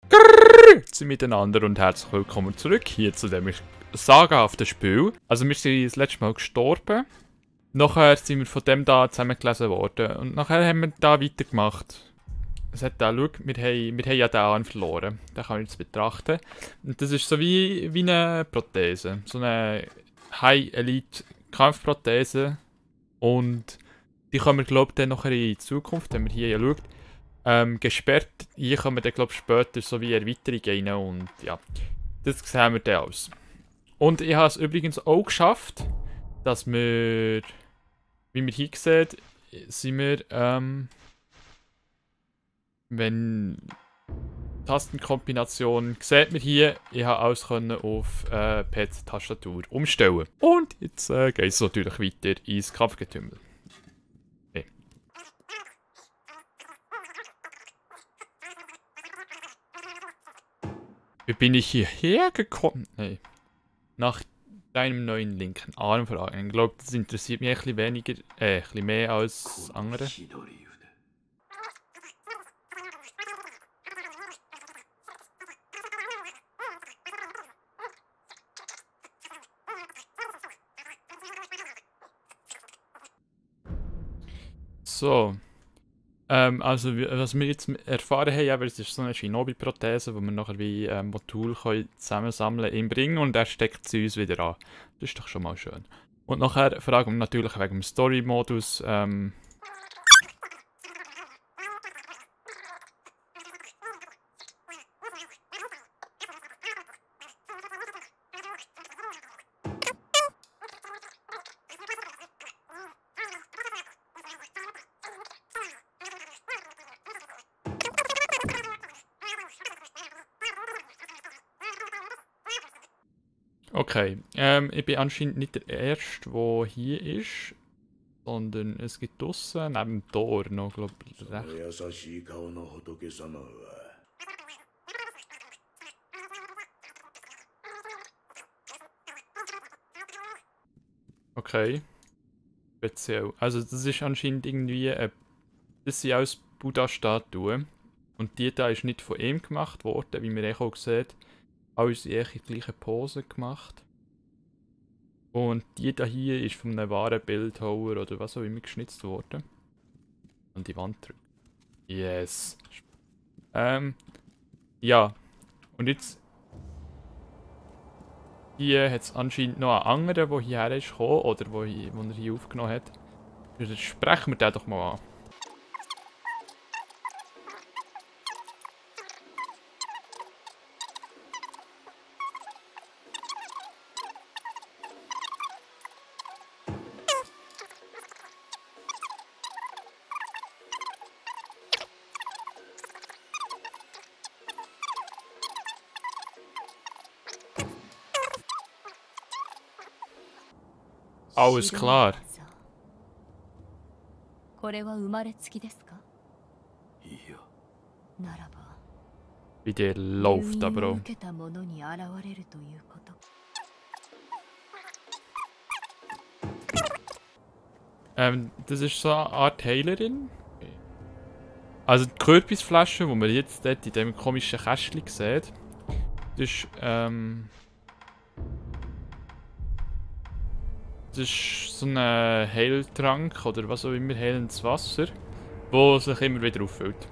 Grüezi miteinander und herzlich willkommen zurück hier zu dem sagenhaften Spiel. Also wir sind das letzte Mal gestorben. Nachher sind wir von dem da zusammengelesen worden. Und nachher haben wir da weitergemacht. Es hat da, schau, wir haben ja den Arm verloren. Den kann ich jetzt betrachten. Und das ist so wie eine Prothese. So eine High-Elite-Kampfprothese. Und die können wir, glaube ich, dann nachher in Zukunft, wenn wir hier schaut, gesperrt. Hier kommen dann, glaube ich, später so wie Erweiterungen rein und ja, das sehen wir dann aus. Und ich habe es übrigens auch geschafft, dass wir, wie wir hier sehen, sind wir, wenn Tastenkombination sieht man hier, ich habe alles können auf PC-Tastatur umstellen. Und jetzt geht es natürlich weiter ins Kampfgetümmel. Wie bin ich hierher gekommen? Hey. Nach deinem neuen linken Arm fragen. Ich glaube, das interessiert mich ein bisschen weniger, ein bisschen mehr als andere. So. Also, was wir jetzt erfahren haben, aber es ist so eine Shinobi-Prothese, wo wir nachher wie Modul zusammensammeln im Ring und er steckt sie uns wieder an. Das ist doch schon mal schön. Und nachher fragen wir natürlich wegen dem Story-Modus. Okay, ich bin anscheinend nicht der Erste, der hier ist, sondern es gibt draussen neben dem Tor noch, glaube ich, rechts. Okay, speziell. Also das ist anscheinend irgendwie, das sind alles Buddha-Statuen und die da ist nicht von ihm gemacht worden, wie man auch sieht. Alles in die gleiche Pose gemacht. Und die da hier ist von einem wahren Bildhauer oder was auch immer geschnitzt worden. An die Wand drücken. Yes. Ja. Und jetzt. Hier hat es anscheinend noch einen anderen, der hierher ist gekommen oder wo er hier aufgenommen hat. Dann sprechen wir den doch mal an. Alles klar. Wie der läuft da, Bro. Das ist so eine Art Heilerin. Also die Kürbisflasche, die man jetzt dort in diesem komischen Kästchen sieht, das ist, das ist so ein Heiltrank oder was auch immer, heilendes Wasser, wo sich immer wieder auffüllt.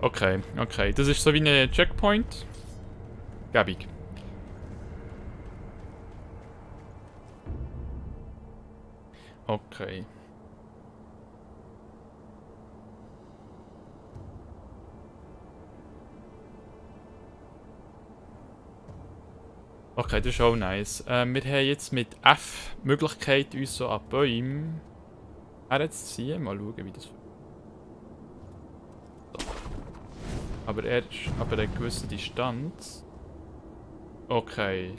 Okay, okay. Das ist so wie ein Checkpoint. Gäbig. Okay. Okay, das ist auch nice. Wir haben jetzt mit F die Möglichkeit, uns so an Bäumen herzuziehen. Mal schauen, wie das so. Aber er ist aber eine gewisse Distanz. Okay.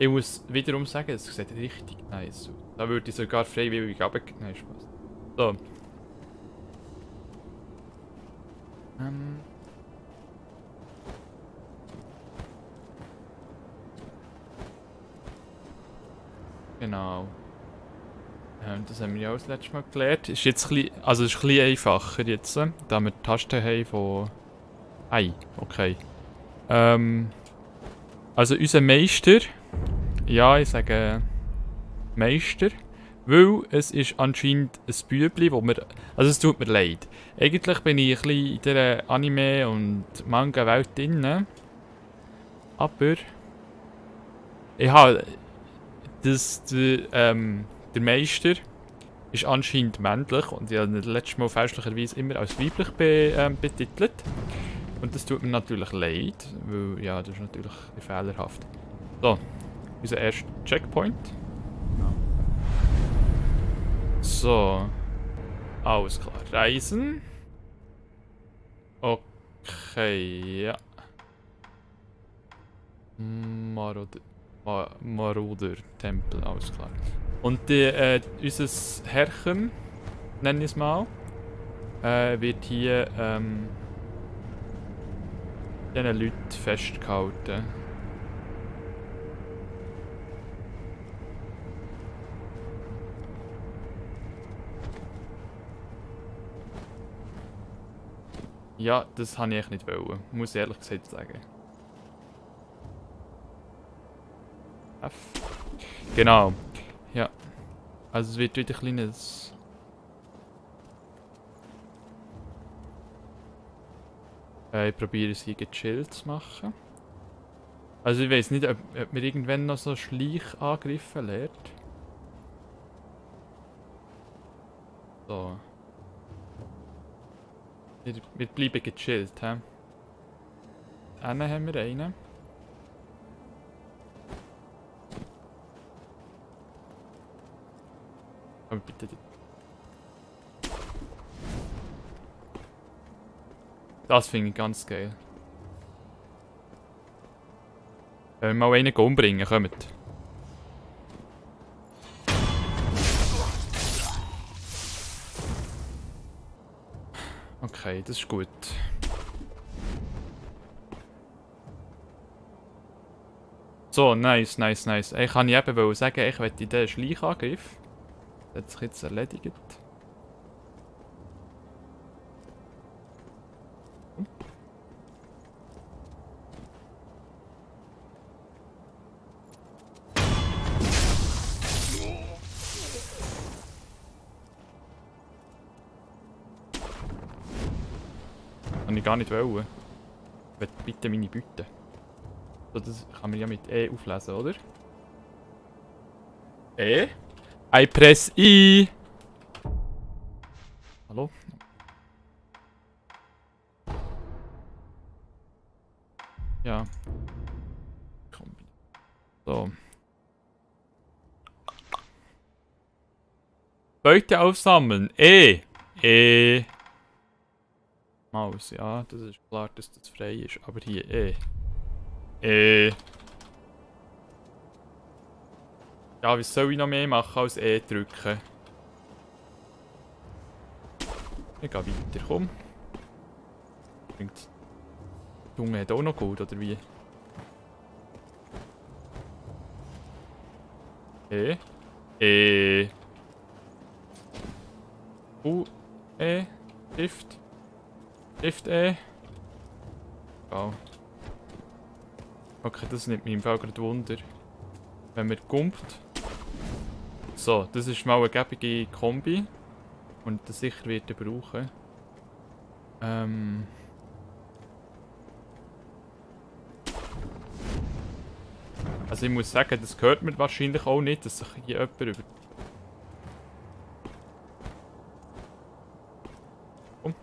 Ich muss wiederum sagen, es sieht richtig nice aus. Da würde ich sogar freiwillig runtergehen. Nein, Spaß. So. Genau. Das haben wir ja auch das letzte Mal gelernt. Ist jetzt ein bisschen, also ist ein bisschen einfacher jetzt, da wir die Tasten haben von Ei, okay. Also unser Meister. Ja, ich sage Meister. Weil es ist anscheinend ein Bübli, wo mir... Also es tut mir leid. Eigentlich bin ich ein bisschen in dieser Anime- und Manga-Welt drin. Aber... Ich habe... Der Meister ist anscheinend männlich und ich habe ihn letztes Mal fälschlicherweise immer als weiblich betitelt. Und das tut mir natürlich leid, weil ja, das ist natürlich fehlerhaft. So, unser erster Checkpoint. So. Alles klar. Reisen. Okay, ja. Marauder-Tempel, alles klar. Und unser Herrchen, nenne ich es mal, wird hier diesen Leuten festgehalten. Ja, das habe ich echt nicht wollen. Muss ich ehrlich gesagt sagen. F. Genau. Ja. Also es wird wieder ein kleines... ich probiere es hier gechillt zu machen. Also ich weiß nicht, ob mir irgendwann noch so Schleichangriffe lernt. So. Wir bleiben gechillt, hä? Einen haben wir einen. Aber bitte... Das finde ich ganz geil. Wenn wir mal einen umbringen, kommt. Okay, das ist gut. So, nice, nice, nice. Ich kann eben sagen, ich möchte diesen Schleichangriff. Das hat sich jetzt erledigt. Kann ich gar nicht wollen. Ich will bitte meine Beute. So, das kann man ja mit E auflesen, oder? E? I press I! Hallo? Ja. So. Beute aufsammeln. E! E! Maus, ja, das ist klar, dass das frei ist. Aber hier E. E. Ja, wie soll ich noch mehr machen als E drücken? Ich gehe weiter, komm. Bringt die Junge hat auch noch gut, oder wie? E. E. U. E. Shift. Shift E. Oh. Okay, das nimmt mich im Fall gerade Wunder. Wenn man gumpt. So, das ist mal eine gäbige Kombi. Und das sicher wird er brauchen. Also ich muss sagen, das hört man wahrscheinlich auch nicht, dass sich hier jemand über... Komm.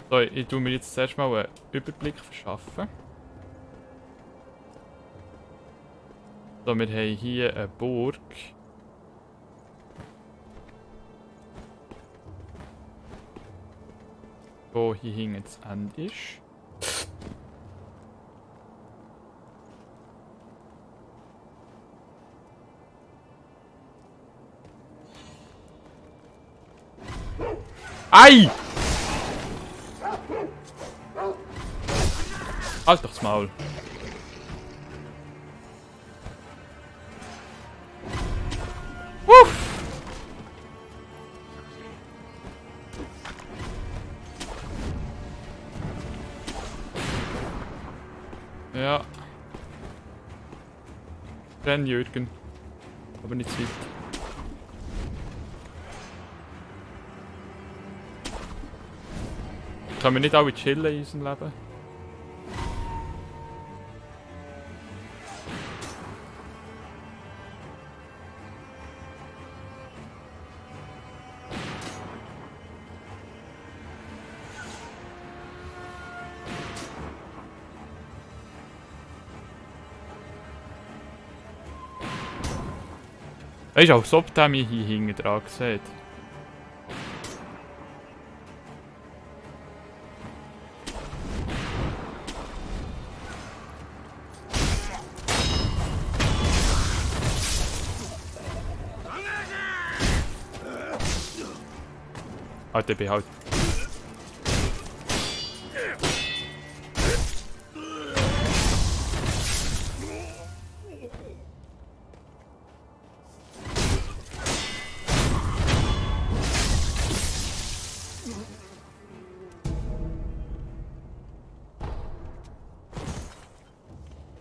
So, ich tue mir jetzt zuerst mal einen Überblick verschaffen. So, wir haben hier eine Burg. Wo hier hinten das Ende ist. Ei! Halt doch das Maul. Uff! Ja. Renn, Jürgen. Aber nicht zu weit. Können wir nicht alle chillen in unserem Leben? Weißt du, als ob der mich hier hinten dran sieht. Ah, der bin halt.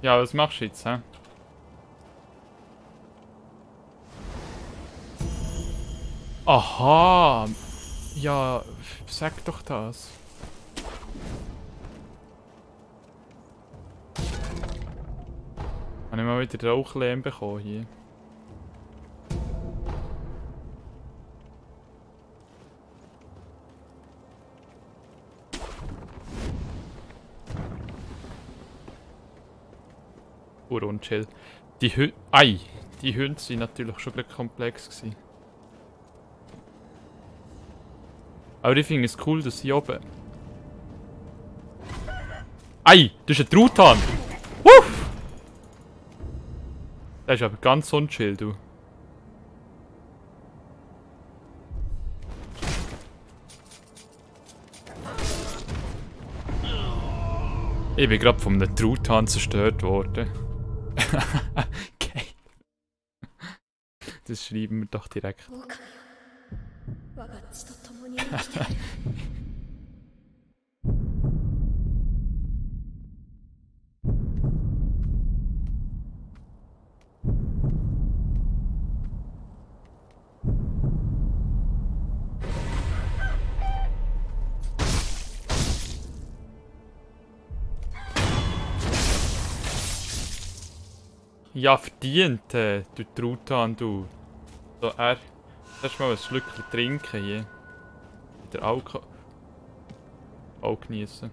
Ja, was machst du jetzt, hä? Aha! Ja, sag doch das. Habe ich mal wieder Rauchlehm bekommen hier. Unchill. Die Hunde. Ei! Die Hunde sind natürlich schon ein komplex gewesen. Aber ich finde es cool, dass sie oben. Ei! Das ist ein Truthahn! Wuff! Der ist aber ganz unchill, du. Ich bin gerade von einem Truthahn zerstört worden. Okay. Das schreiben wir doch direkt. Ja, verdient, du Truthahn, du. So, erst mal ein Schlückchen trinken hier. Wieder Alkohol genießen.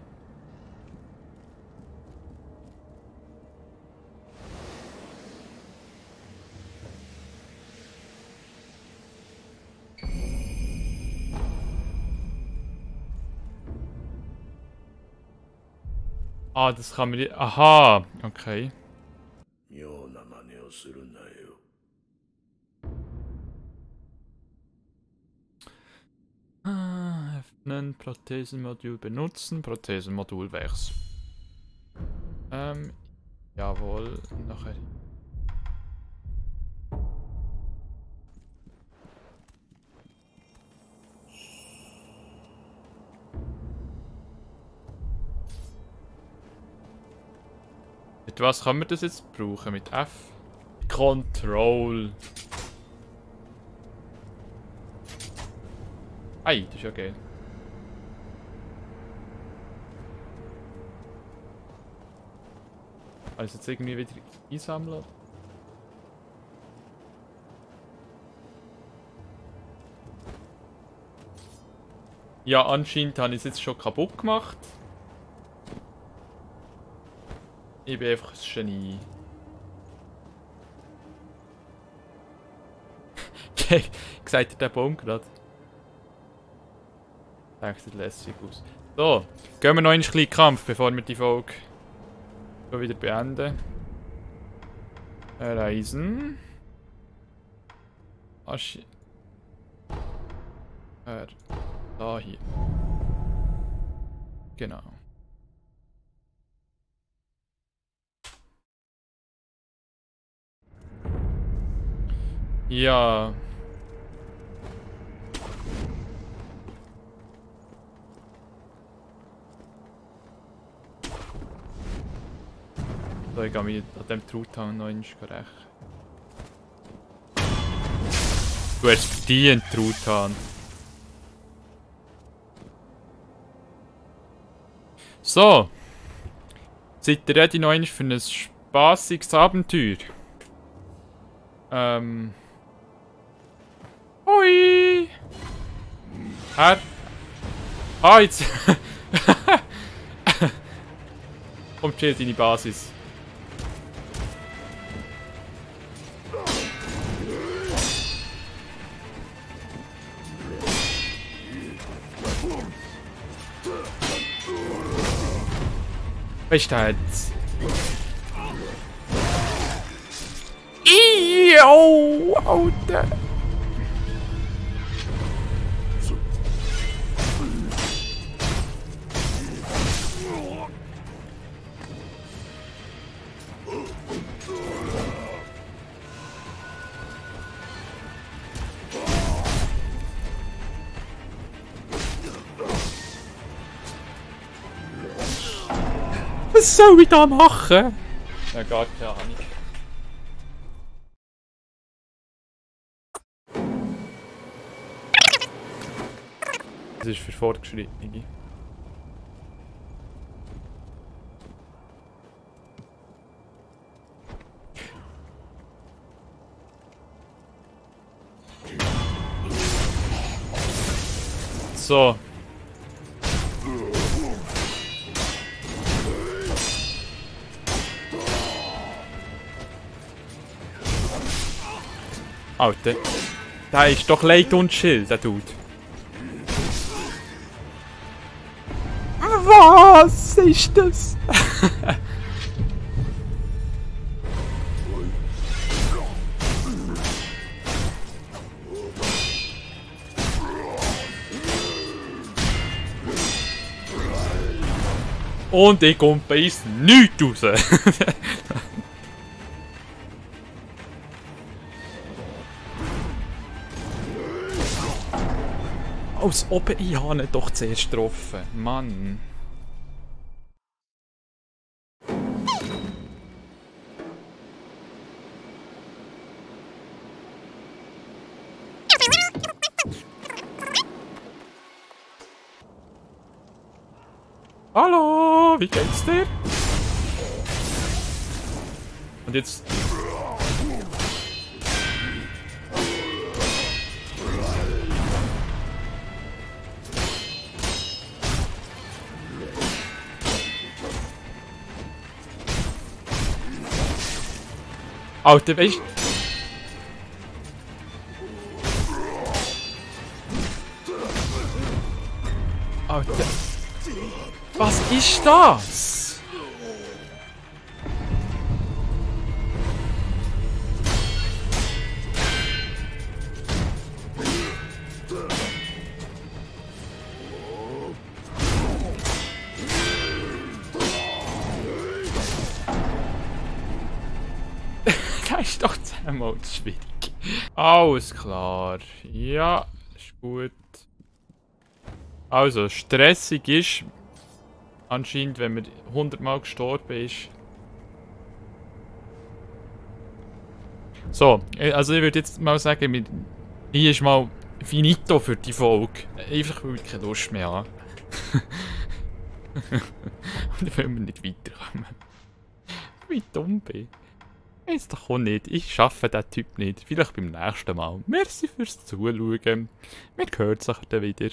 Ah, das kann man nicht. Aha, okay. Öffnen, Prothesenmodul benutzen, Prothesenmodul wechseln. Jawohl, nachher. Mit was kann man das jetzt brauchen? Mit F? Control. Ei, das ist ja geil. Also jetzt irgendwie wieder einsammeln. Ja, anscheinend habe ich es jetzt schon kaputt gemacht. Ich bin einfach ein Genie. Okay, gesagt der Baum gerade. Sieht lässig aus. So, gehen wir noch einen kleinen Kampf, bevor wir die Folge schon wieder beenden. Reisen. Aschi. Da hier. Genau. Ja. So, ich gehe mich an dem Truthahn noch einmal rächen. Du hast verdient, Truthahn. So. Seid ihr ready noch einmal für ein spassiges Abenteuer? Hui! Ah, jetzt! Komm, chill deine Basis. Weißt du jetzt? Oh, Alter! Was soll ich da machen? Ja, gar keine Ahnung. Das ist für Fortgeschrittene. So. Alter. Der ist doch leicht und chill, der Dude. Was ist das? Und ich komme bei uns nichts raus. Als ob ich ihn doch zuerst getroffen. Mann. Hallo, wie geht's dir? Und jetzt... Alter, weißt du? Alter. Was ist das? Das ist doch zehnmal zu schwierig. Alles klar. Ja, ist gut. Also, stressig ist anscheinend, wenn man 100-mal gestorben ist. So, also ich würde jetzt mal sagen, hier ist mal finito für die Folge. Einfach weil ich keine Lust mehr habe. Und wenn wir nicht weiterkommen. Wie dumm bin ich. Weiß doch auch nicht. Ich schaffe diesen Typ nicht. Vielleicht beim nächsten Mal. Merci fürs Zuschauen. Wir hören sich dann wieder.